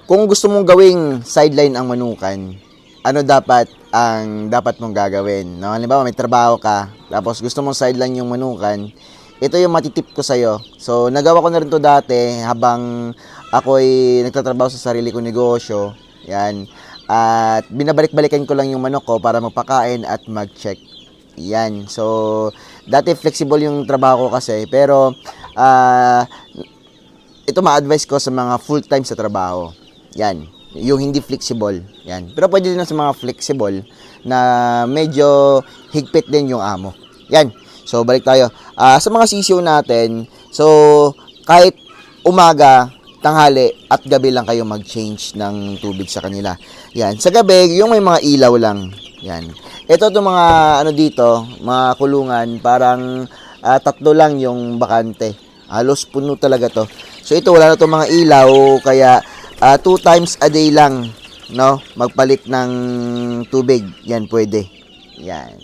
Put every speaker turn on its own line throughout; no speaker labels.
kung gusto mong gawing sideline ang manukan, ano dapat mong gagawin, no? Halimbawa, may trabaho ka, tapos gusto mong sideline yung manukan, ito yung matitip ko sa'yo. So, nagawa ko na rin to dati habang ako'y nagtatrabaho sa sarili kong negosyo. Yan. At binabalik-balikan ko lang yung manok ko para mapakain at mag-check. Yan. So, dati flexible yung trabaho ko kasi, pero ito ma-advise ko sa mga full-time sa trabaho. Yan. Yung hindi flexible. Yan. Pero pwede din sa mga flexible na medyo higpit din yung amo. Yan. So, balik tayo. Sa mga sisiyo natin, so, kahit umaga, tanghali, at gabi lang kayo mag-change ng tubig sa kanila. Yan. Sa gabi, yung may mga ilaw lang. Yan. Ito itong mga, dito, mga kulungan, parang 3 lang yung bakante. Halos puno talaga to. So, ito, wala na itong mga ilaw, kaya 2 times a day lang, no? Magpalit ng tubig. Yan, pwede. Yan.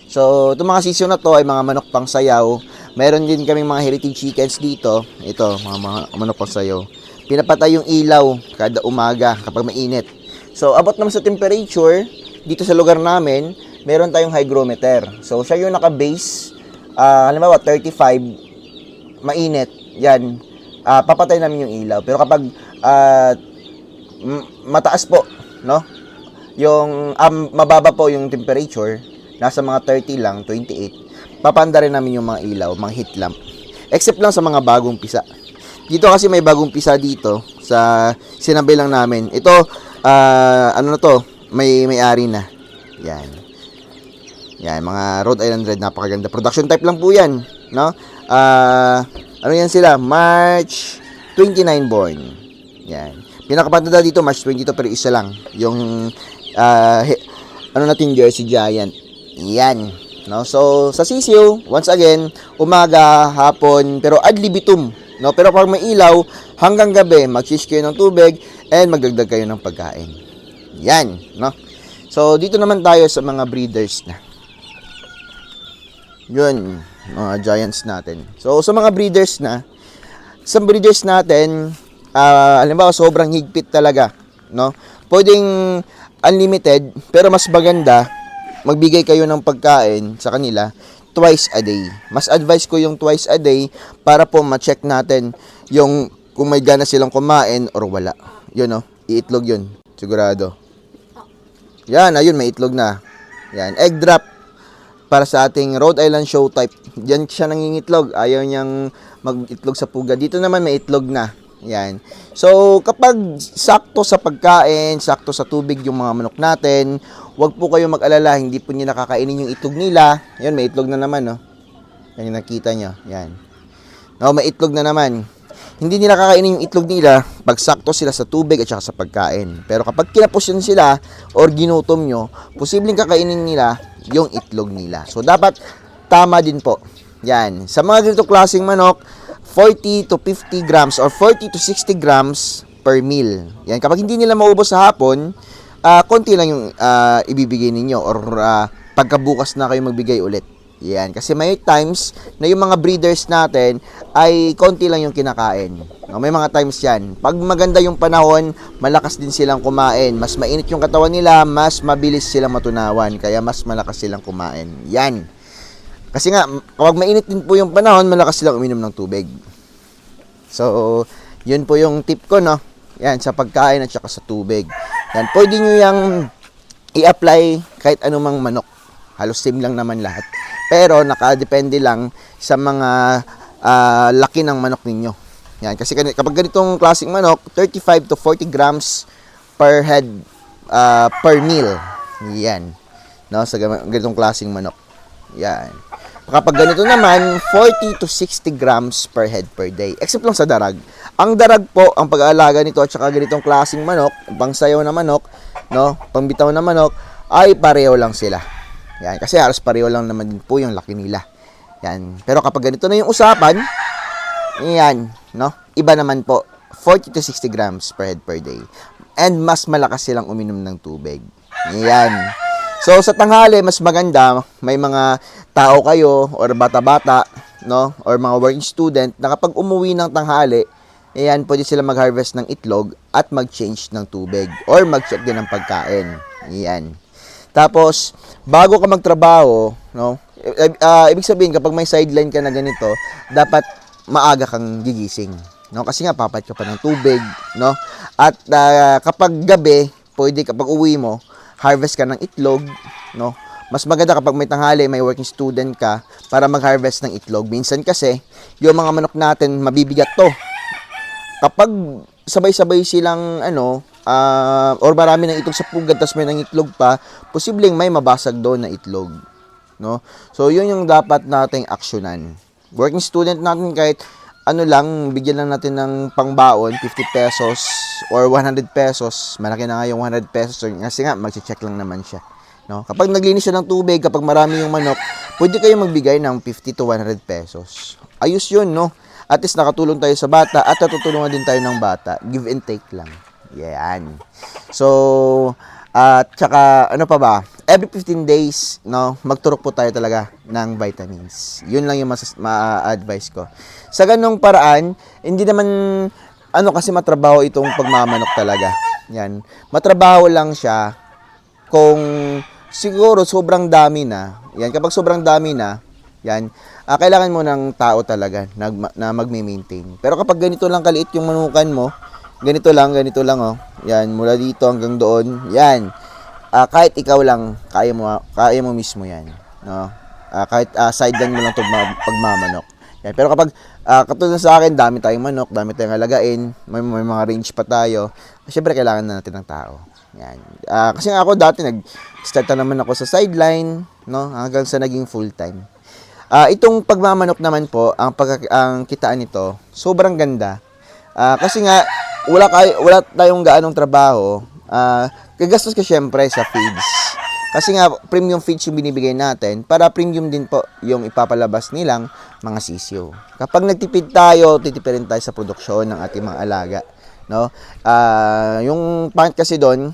So, itong mga season na to ay mga manok pang sayaw. Meron din kaming mga heritage chickens dito. Ito, mga manok pang sayaw. Pinapatay yung ilaw kada umaga kapag mainit. So, abot naman sa temperature, dito sa lugar namin, meron tayong hygrometer. So, siya yung naka-base. Halimbawa, 35, mainit. Yan. Papatay namin yung ilaw. Pero kapag mataas po, no? Yung mababa po yung temperature, nasa mga 30 lang, 28, papanda rin namin yung mga ilaw, mga heat lamp. Except lang sa mga bagong pisa. Dito kasi may bagong pisa dito, sa sinabay lang namin. Ito, ano na to, may-ari na. Yan. Yan, mga Rhode Island Red, napakaganda. Production type lang po yan, no? Ano yan sila? March 29 born. Yan. Pinakapanda dito, March 22, pero isa lang. Yung, ano natin, Jersey Giant. Yan. No? So, sa sisiyo, once again, umaga, hapon, pero ad libitum. No? Pero pag may ilaw, hanggang gabi, mag-shish kayo ng tubig, and magdagdag kayo ng pagkain. Yan. No? So, dito naman tayo sa mga breeders na. Yun, mga giants natin. So, sa mga breeders na, sa breeders natin, halimbawa, sobrang higpit talaga. No? Pwedeng unlimited, pero mas maganda, magbigay kayo ng pagkain sa kanila twice a day. Mas advice ko yung twice a day para po ma-check natin yung kung may gana silang kumain or wala. Yun, no? Iitlog yun. Sigurado. Yan, ayun, may itlog na. Yan, egg drop para sa ating Rhode Island show type. Diyan siya nangingitlog. Ayaw niyang mag-itlog sa puga. Dito naman may itlog na. Yan. So, kapag sakto sa pagkain, sakto sa tubig yung mga manok natin, huwag po kayo mag-alala, hindi po niyo nakakainin yung itlog nila. Yan, may itlog na naman, no? Yan yung nakita nyo. Yan. No, may itlog na naman. Hindi nila kakainin yung itlog nila pag sakto sila sa tubig at saka sa pagkain. Pero kapag kinapos yun sila or ginutom nyo, posibleng kakainin nila yung itlog nila. So, dapat tama din po. Yan. Sa mga ganito klaseng manok, 40 to 50 grams or 40 to 60 grams per meal. Yan. Kapag hindi nila maubos sa hapon, konti lang yung ibibigay ninyo or pagkabukas na kayo magbigay ulit. Yan. Kasi may times na yung mga breeders natin ay konti lang yung kinakain. No, may mga times yan. Pag maganda yung panahon, malakas din silang kumain. Mas mainit yung katawan nila, mas mabilis silang matunawan. Kaya mas malakas silang kumain. Yan. Kasi nga, kapag mainit din po yung panahon, malakas silang uminom ng tubig. So, yun po yung tip ko, no? Yan, sa pagkain at saka sa tubig. Yan, pwede nyo yung i-apply kahit anumang manok. Halos same lang naman lahat. Pero, nakadepende lang sa mga laki ng manok ninyo. Yan, kasi kapag ganitong klaseng manok, 35 to 40 grams per head per meal. Yan. No, sa ganitong klaseng manok. Yan. Kapag ganito naman, 40 to 60 grams per head per day. Except lang sa darag. Ang darag po, ang pag-aalaga nito at saka ganitong klaseng manok, pangsayaw na manok, no, pangbitaw na manok, ay pareho lang sila. Yan. Kasi halos pareho lang naman din po yung laki nila. Yan. Pero kapag ganito na yung usapan, yan, no, iba naman po, 40 to 60 grams per head per day. And mas malakas silang uminom ng tubig. Yan. So, sa tanghali, mas maganda, may mga tao kayo, or bata-bata, no, or mga working student, na kapag umuwi ng tanghali, ayan, pwede sila mag-harvest ng itlog at mag-change ng tubig or mag-check din ng pagkain. Ayan. Tapos, bago ka magtrabaho, no, ibig sabihin, kapag may sideline ka na ganito, dapat maaga kang gigising. No? Kasi nga, papat ka pa ng tubig. No? At kapag gabi, pwede kapag uwi mo, harvest ka ng itlog. No? Mas maganda kapag may tanghali, may working student ka, para mag-harvest ng itlog. Minsan kasi, yung mga manok natin, mabibigat to. Kapag sabay-sabay silang or marami ng itlog sa pugad tapos may nangitlog pa, posibleng may mabasag doon na itlog, no? So yun yung dapat nating aksyonan. Working student natin, kahit lang, bigyan lang natin ng pangbaon, 50 pesos or 100 pesos. Malaki na nga yung 100 pesos kasi nga magche-check lang naman siya, no? Kapag naglinis siya ng tubig, kapag marami yung manok, pwede kayo magbigay ng 50 to 100 pesos. Ayos yun, no? At least nakatulong tayo sa bata at natutulungan din tayo ng bata. Give and take lang. Yan. So, tsaka, ano pa ba? Every 15 days, no, magturok po tayo talaga ng vitamins. Yun lang yung ma-advise ko. Sa ganung paraan, hindi naman, kasi matrabaho itong pagmamanok talaga. Yan. Matrabaho lang siya kung siguro sobrang dami na. Yan. Kapag sobrang dami na, yan, kailangan mo ng tao talaga na magme-maintain. Pero kapag ganito lang kaliit yung manukan mo, ganito lang, oh. Yan, mula dito hanggang doon. Yan. Kahit ikaw lang, kaya mo mismo yan, no? Kahit sideline mo lang 'to pagmamanok. Yan. Pero kapag katulad sa akin, dami tayong manok, dami tayong alagain, may mga range pa tayo, syempre kailangan na natin ng tao. Yan. Kasi ako dati nag-start na naman ako sa sideline, no? Hanggang sa naging full-time. Itong pagmamanok naman po, ang kitaan nito, sobrang ganda. Kasi nga, wala tayong gaanong trabaho. Gagastos ka syempre sa feeds. Kasi nga, premium feeds yung binibigay natin, para premium din po yung ipapalabas nilang mga sisyo. Kapag nagtipid tayo, titipirin tayo sa produksyon ng ating mga alaga, no? Yung pangit kasi doon,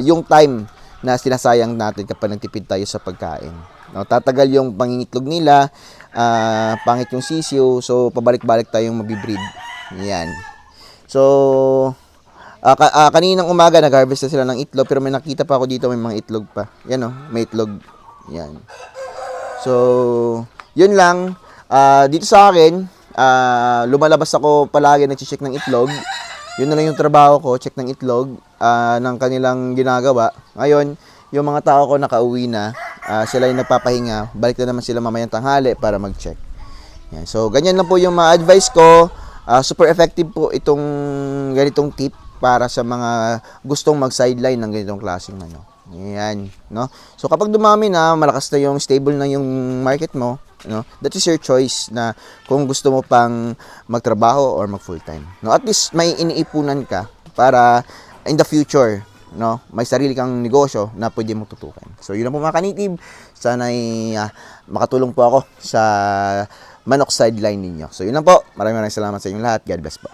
yung time na sinasayang natin kapag nagtipid tayo sa pagkain. No, tatagal yung pangingitlog nila, pangit yung sisiyo, so pabalik-balik tayong mabibreed. Yan. So, kaninang umaga nag-harvest na sila ng itlog, pero may nakita pa ako dito, may mga itlog pa. Yan, oh, may itlog. Yan. So, yun lang. Dito sa akin, lumalabas ako palagi, nag-check ng itlog. Yun na lang yung trabaho ko, check ng itlog ng kanilang ginagawa. Ngayon, yung mga tao ko nakauwi na, sila yung nagpapahinga, balik na naman sila mamayang tanghali para mag-check. Yan. So, ganyan lang po yung ma-advise ko. Super effective po itong ganitong tip para sa mga gustong mag-sideline ng ganitong klaseng manok. Yan, no? So, kapag dumami na, malakas na yung stable na yung market mo, no? That is your choice na kung gusto mo pang magtrabaho or mag-full-time. No? At least may iniipunan ka para in the future, no, may sarili kang negosyo na pwede mong tutukan. So, yun lang po mga kanitib. Sana'y makatulong po ako sa manok sideline ninyo. So, yun lang po. Maraming salamat sa inyong lahat. God bless po.